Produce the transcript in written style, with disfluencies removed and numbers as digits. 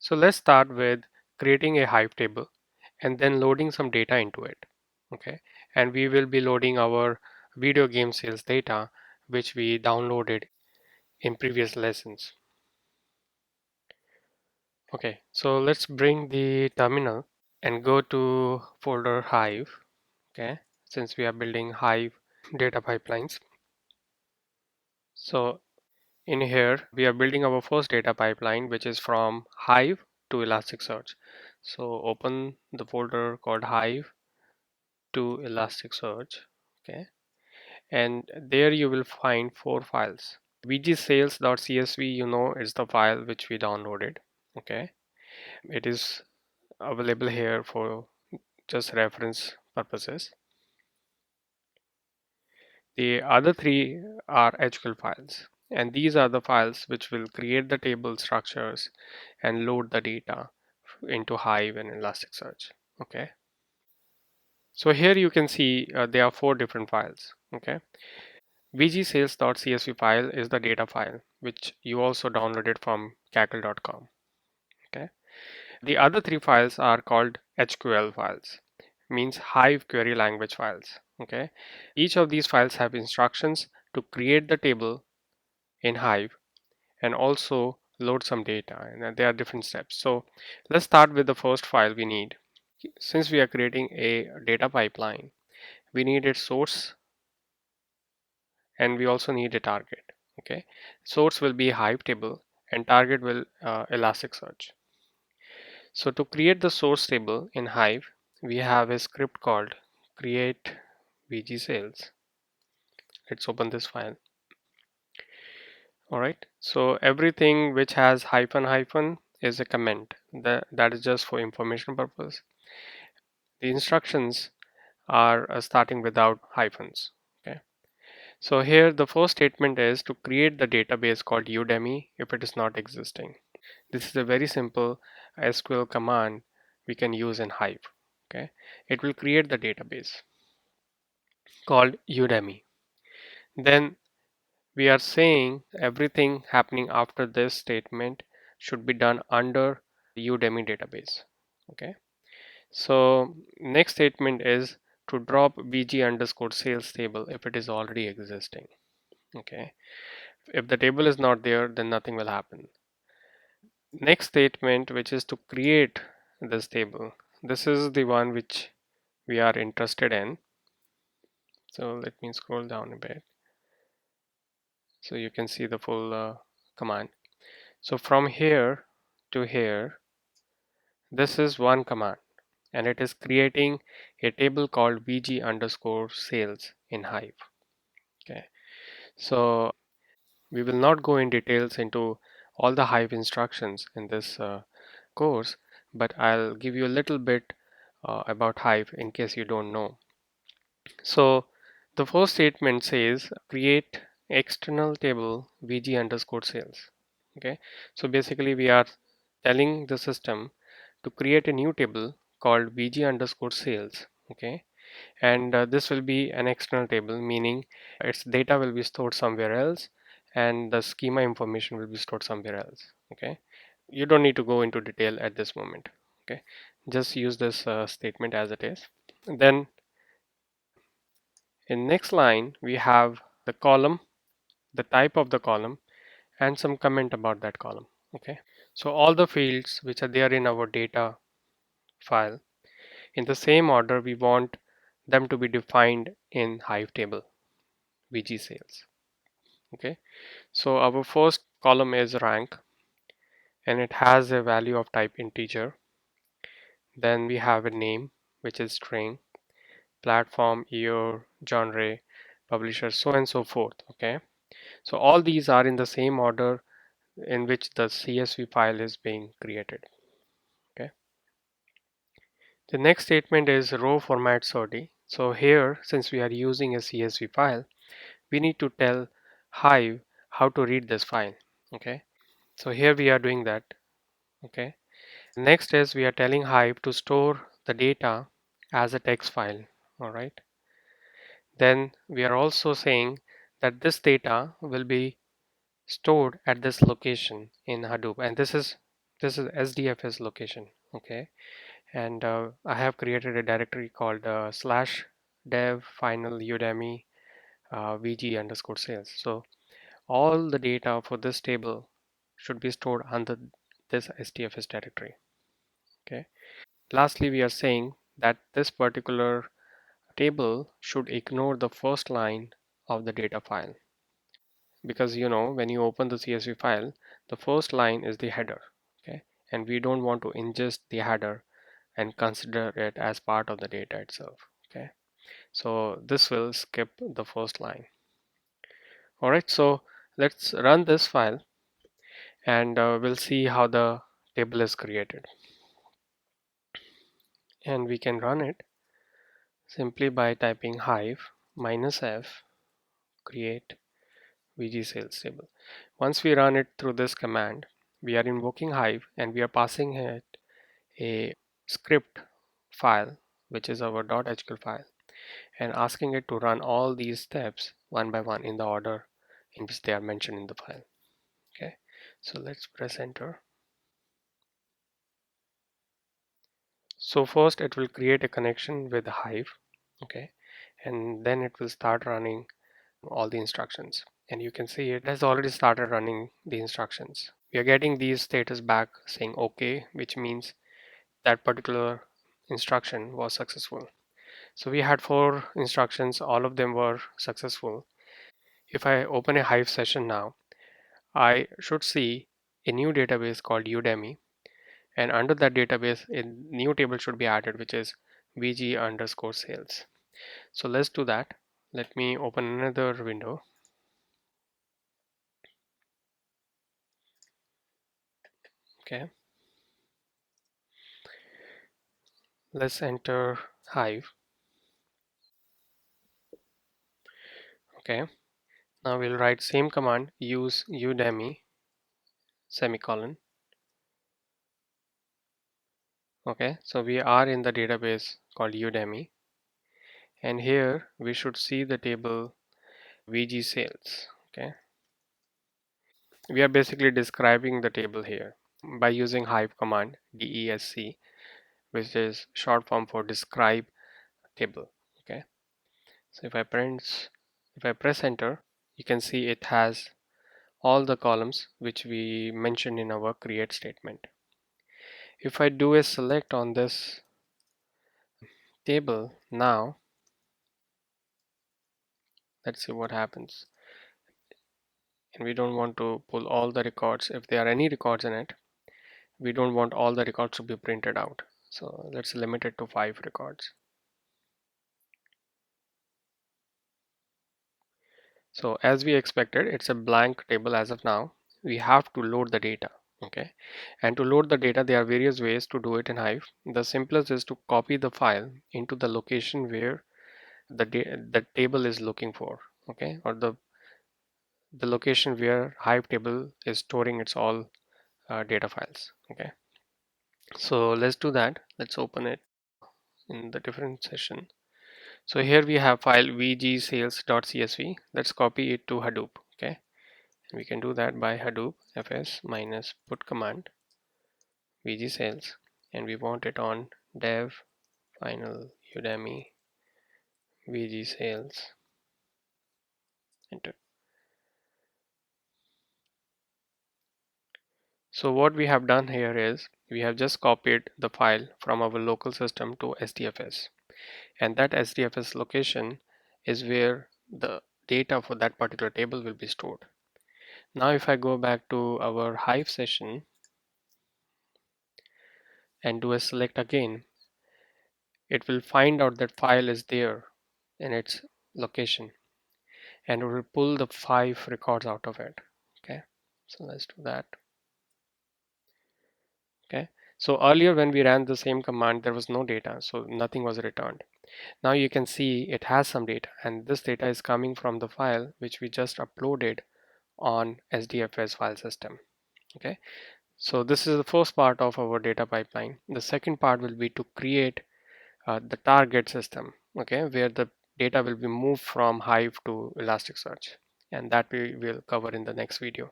So let's start with creating a Hive table and then loading some data into it. Okay, and we will be loading our video game sales data, which we downloaded in previous lessons. Okay, so let's bring the terminal and go to folder Hive. Okay, since we are building Hive data pipelines. So in here, we are building our first data pipeline, which is from Hive to Elasticsearch. So open the folder called Hive to Elasticsearch. Okay, and there you will find 4 files. vgsales.csv, you know, is the file which we downloaded. Okay, it is available here for just reference purposes. The other 3 are HQL files, and these are the files which will create the table structures and load the data into Hive and Elasticsearch. Okay, so here you can see there are 4 different files. Okay, vgsales.csv file is the data file which you also downloaded from cackle.com. Okay, the other 3 files are called HQL files, means Hive query language files. Okay, each of these files have instructions to create the table in Hive and also load some data, and there are different steps. So let's start with the first file we need. Since we are creating a data pipeline, we need its source and we also need a target. Okay, source will be Hive table and target will Elasticsearch. So to create the source table in Hive, we have a script called create vgsales. Let's open this file. All right, so everything which has hyphen hyphen is a comment. That is just for information purpose. The instructions are starting without hyphens. Okay, so here the first statement is to create the database called Udemy if it is not existing. This is a very simple SQL command we can use in Hive. Okay, it will create the database called Udemy. Then we are saying everything happening after this statement should be done under Udemy database. Okay, so next statement is to drop vg underscore sales table if it is already existing. Okay, if the table is not there, then nothing will happen. Next statement, which is to create this table, this is the one which we are interested in. So let me scroll down a bit so you can see the full command. So from here to here, this is one command and it is creating a table called vg underscore sales in Hive. Okay, so we will not go in details into all the Hive instructions in this course, but I'll give you a little bit about Hive in case you don't know. So the first statement says create external table vg underscore sales. Okay, so basically we are telling the system to create a new table called vg underscore sales. Okay, and this will be an external table, meaning its data will be stored somewhere else and the schema information will be stored somewhere else. Okay, you don't need to go into detail at this moment. Okay, just use this statement as it is. Then in next line we have the column, the type of the column, and some comment about that column. Okay, so all the fields which are there in our data file, in the same order we want them to be defined in Hive table vg sales. Okay, so our first column is rank and it has a value of type integer. Then we have a name which is string, platform, year, genre, publisher, so and so forth. Okay, so all these are in the same order in which the CSV file is being created. Okay, the next statement is row format sortie. So here, since we are using a CSV file, we need to tell Hive how to read this file. Okay, so here we are doing that. Okay, next is we are telling Hive to store the data as a text file. All right, then we are also saying that this data will be stored at this location in Hadoop, and this is this is SDFS location. Okay, and I have created a directory called slash dev final Udemy VG underscore sales. So all the data for this table should be stored under this SDFS directory. Okay. Lastly, we are saying that this particular table should ignore the first line of the data file, because when you open the CSV file, the first line is the header. Okay, and we don't want to ingest the header and consider it as part of the data itself. Okay, so this will skip the first line. All right, so let's run this file, and we'll see how the table is created. And we can run it simply by typing hive -f create VG sales table. Once we run it through this command, we are invoking Hive and we are passing it a script file, which is our .html file, and asking it to run all these steps one by one in the order in which they are mentioned in the file. Okay, so let's press enter. So first it will create a connection with Hive. Okay, and then it will start running all the instructions, and you can see it has already started running the instructions. We are getting these status back saying OK, which means that particular instruction was successful. So we had 4 instructions, all of them were successful. If I open a Hive session now, I should see a new database called Udemy, and under that database a new table should be added, which is VG underscore sales. So let's do that. Let me open another window. Okay, let's enter Hive. Okay, now we'll write same command, use Udemy semicolon. Okay, so we are in the database called Udemy, and here we should see the table VG sales. Okay, we are basically describing the table here by using Hive command DESC, which is short form for describe table. Okay, so if I press enter, you can see it has all the columns which we mentioned in our create statement. If I do a select on this table now, let's see what happens. And we don't want to pull all the records. If there are any records in it, we don't want all the records to be printed out. So let's limit it to 5 records. So as we expected, it's a blank table as of now. We have to load the data. Okay, and to load the data, there are various ways to do it in Hive. The simplest is to copy the file into the location where the table is looking for. Okay, or the location where Hive table is storing its all data files. Okay, so let's do that. Let's open it in the different session. So here we have file vgsales.csv. Let's copy it to Hadoop. Okay, we can do that by Hadoop fs minus put command vgsales, and we want it on dev final Udemy vgsales. Enter. So what we have done here is we have just copied the file from our local system to SDFS, and that SDFS location is where the data for that particular table will be stored. Now if I go back to our Hive session and do a select again, it will find out that file is there in its location, and it will pull the 5 records out of it. Okay, so let's do that. Okay, so earlier when we ran the same command, there was no data, so nothing was returned. Now you can see it has some data, and this data is coming from the file which we just uploaded on SDFS file system. Okay, so this is the first part of our data pipeline. The second part will be to create the target system, okay, where the data will be moved from Hive to Elasticsearch, and that we will cover in the next video.